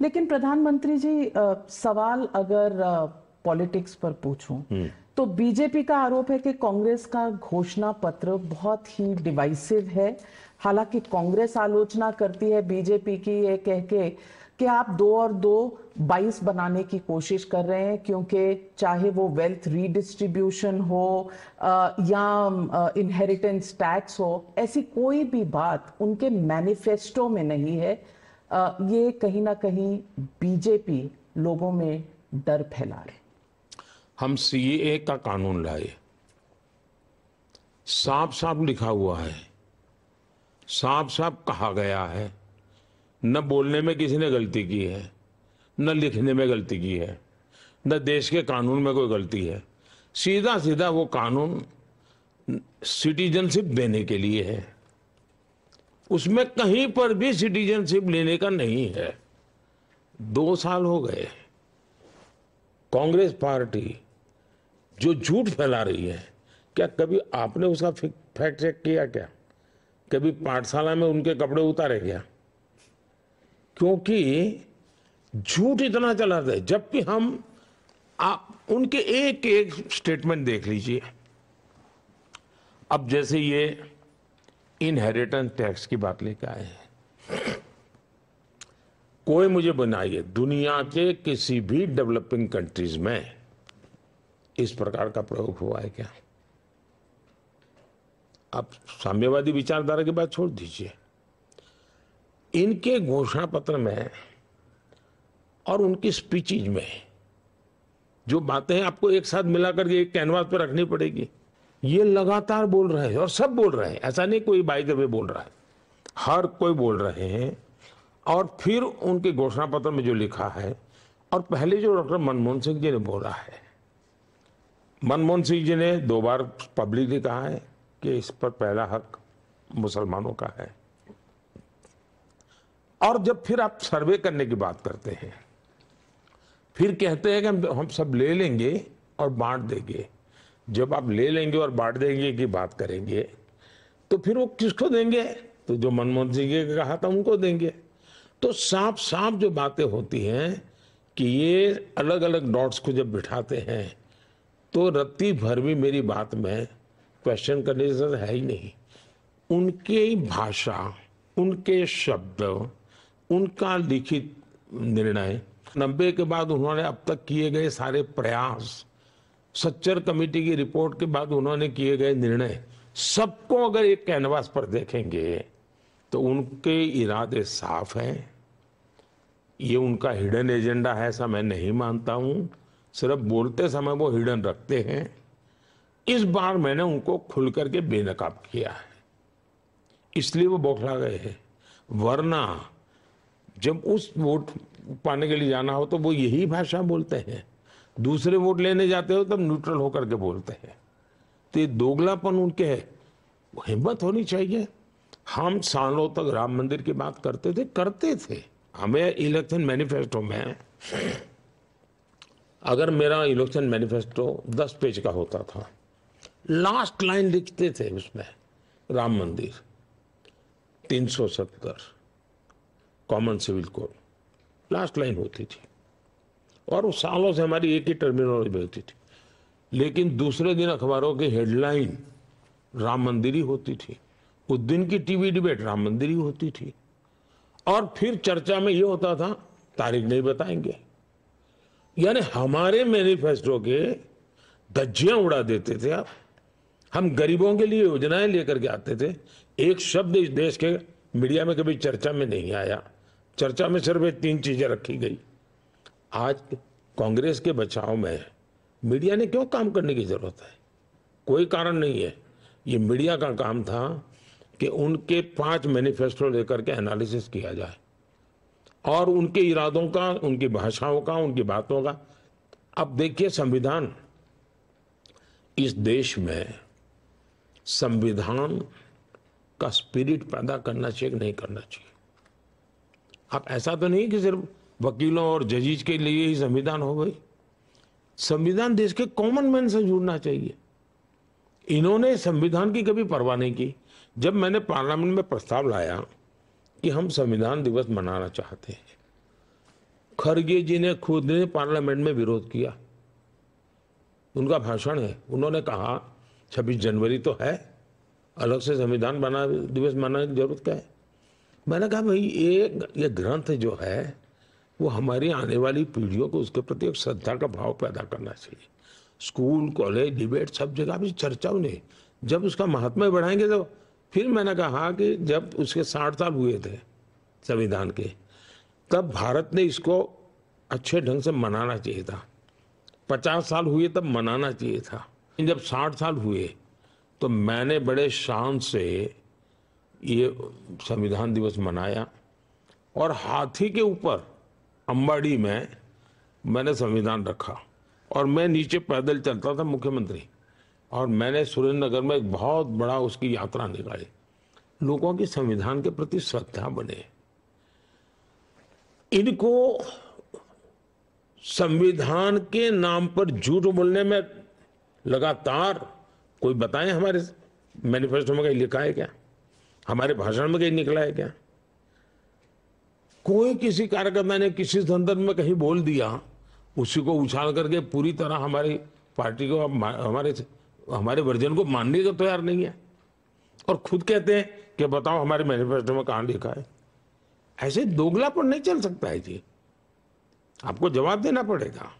लेकिन प्रधानमंत्री जी, सवाल अगर पॉलिटिक्स पर पूछूं तो बीजेपी का आरोप है कि कांग्रेस का घोषणा पत्र बहुत ही डिवाइसिव है। हालांकि कांग्रेस आलोचना करती है बीजेपी की, ये कह के कि आप 2 और 2 22 बनाने की कोशिश कर रहे हैं, क्योंकि चाहे वो वेल्थ रीडिस्ट्रीब्यूशन हो या इनहेरिटेंस टैक्स हो, ऐसी कोई भी बात उनके मैनिफेस्टो में नहीं है। ये कहीं ना कहीं बीजेपी लोगों में डर फैला रहे। हम सीएए का कानून लाए, साफ साफ लिखा हुआ है, साफ साफ कहा गया है, न बोलने में किसी ने गलती की है, न लिखने में गलती की है, न देश के कानून में कोई गलती है। सीधा सीधा वो कानून सिटीजनशिप देने के लिए है, उसमें कहीं पर भी सिटीजनशिप लेने का नहीं है। 2 साल हो गए कांग्रेस पार्टी जो झूठ फैला रही है, क्या कभी आपने उसका फैक्ट चेक किया? क्या कभी पाठशाला में उनके कपड़े उतारे क्या? क्योंकि झूठ इतना चलाते हैं। जबकि हम आप उनके एक एक स्टेटमेंट देख लीजिए। अब जैसे ये इनहेरिटेंस टैक्स की बात लेकर आए हैं, कोई मुझे बनाइए दुनिया के किसी भी डेवलपिंग कंट्रीज में इस प्रकार का प्रयोग हुआ है क्या? आप साम्यवादी विचारधारा की बात छोड़ दीजिए, इनके घोषणा पत्र में और उनकी स्पीचेज में जो बातें हैं आपको एक साथ मिलाकर के एक कैनवास पर रखनी पड़ेगी। ये लगातार बोल रहे हैं और सब बोल रहे हैं, ऐसा नहीं कोई बाई दफे बोल रहा है, हर कोई बोल रहे हैं। और फिर उनके घोषणा पत्र में जो लिखा है, और पहले जो डॉक्टर मनमोहन सिंह जी ने बोला है, मनमोहन सिंह जी ने 2 बार पब्लिकली कहा है कि इस पर पहला हक मुसलमानों का है। और जब फिर आप सर्वे करने की बात करते हैं, फिर कहते हैं कि हम सब ले लेंगे और बांट देंगे। जब आप ले लेंगे और बांट देंगे की बात करेंगे तो फिर वो किसको देंगे? तो जो मनमोहन सिंह जी ने कहा था उनको देंगे। तो साफ साफ जो बातें होती हैं कि ये अलग अलग डॉट्स को जब बिठाते हैं तो रत्ती भर भी मेरी बात में क्वेश्चन करने जैसा है ही नहीं। उनकी भाषा, उनके शब्द, उनका लिखित निर्णय, 90 के बाद उन्होंने अब तक किए गए सारे प्रयास, सच्चर कमेटी की रिपोर्ट के बाद उन्होंने किए गए निर्णय, सबको अगर एक कैनवास पर देखेंगे तो उनके इरादे साफ हैं। ये उनका हिडन एजेंडा है ऐसा मैं नहीं मानता हूं, सिर्फ बोलते समय वो हिडन रखते हैं। इस बार मैंने उनको खुल करके बेनकाब किया है, इसलिए वो बौखला गए हैं। वरना जब उस वोट पाने के लिए जाना हो तो वो यही भाषा बोलते हैं, दूसरे वोट लेने जाते हो तब न्यूट्रल होकर के बोलते हैं। तो ये दोगलापन उनके है, हिम्मत होनी चाहिए। हम सालों तक राम मंदिर की बात करते थे। हमें इलेक्शन मैनिफेस्टो में, अगर मेरा इलेक्शन मैनिफेस्टो 10 पेज का होता था, लास्ट लाइन लिखते थे उसमें Ram Mandir, 370 common civil code, last line होती थी। और सालों से हमारी एक ही टर्मिनोलॉजी होती थी। लेकिन दूसरे दिन अखबारों की हेडलाइन राम मंदिर ही होती थी, उस दिन की टीवी डिबेट राम मंदिर ही होती थी। और फिर चर्चा में ये होता था तारीख नहीं बताएंगे। यानी हमारे मैनिफेस्टो के धज्जियां उड़ा देते थे आप। हम गरीबों के लिए योजनाएं लेकर के आते थे, एक शब्द इस देश के मीडिया में कभी चर्चा में नहीं आया। चर्चा में सिर्फ 3 चीजें रखी गई। आज कांग्रेस के बचाव में मीडिया ने क्यों काम करने की जरूरत है? कोई कारण नहीं है। ये मीडिया का काम था कि उनके 5 मैनिफेस्टो लेकर के एनालिसिस किया जाए और उनके इरादों का, उनकी भाषाओं का, उनकी बातों का। अब देखिए, संविधान, इस देश में संविधान का स्पिरिट पैदा करना चाहिए कि नहीं करना चाहिए? अब ऐसा तो नहीं कि सिर्फ वकीलों और जजीज के लिए ही संविधान हो गई। संविधान देश के कॉमन मैन से जुड़ना चाहिए। इन्होंने संविधान की कभी परवाह नहीं की। जब मैंने पार्लियामेंट में प्रस्ताव लाया कि हम संविधान दिवस मनाना चाहते हैं, खरगे जी ने खुद ने पार्लियामेंट में विरोध किया। उनका भाषण है, उन्होंने कहा 26 जनवरी तो है, अलग से संविधान दिवस मनाने की जरूरत क्या है। मैंने कहा भाई ये ग्रंथ जो है वो हमारी आने वाली पीढ़ियों को उसके प्रति एक श्रद्धा का भाव पैदा करना चाहिए। स्कूल, कॉलेज, डिबेट सब जगह भी चर्चा उन्हें, जब उसका महात्म्य बढ़ाएंगे तो फिर मैंने कहा कि जब उसके 60 साल हुए थे संविधान के, तब भारत ने इसको अच्छे ढंग से मनाना चाहिए था। 50 साल हुए तब मनाना चाहिए था। जब 60 साल हुए तो मैंने बड़े शान से ये संविधान दिवस मनाया और हाथी के ऊपर अंबाड़ी में मैंने संविधान रखा और मैं नीचे पैदल चलता था मुख्यमंत्री, और मैंने सुरेंद्र नगर में एक बहुत बड़ा उसकी यात्रा निकाली। लोगों की संविधान के प्रति श्रद्धा बने। इनको संविधान के नाम पर झूठ बोलने में लगातार कोई बताएं, हमारे मैनिफेस्टो में कहीं लिखा है क्या, हमारे भाषण में कहीं निकला है क्या। कोई किसी कार्यकर्ता ने किसी संदर्भ में कहीं बोल दिया, उसी को उछाल करके पूरी तरह हमारी पार्टी को, हमारे वर्जन को मानने को तैयार नहीं है, और खुद कहते हैं कि बताओ हमारे मैनिफेस्टो में कहां लिखा है। ऐसे दोगलापन नहीं चल सकता है जी, आपको जवाब देना पड़ेगा।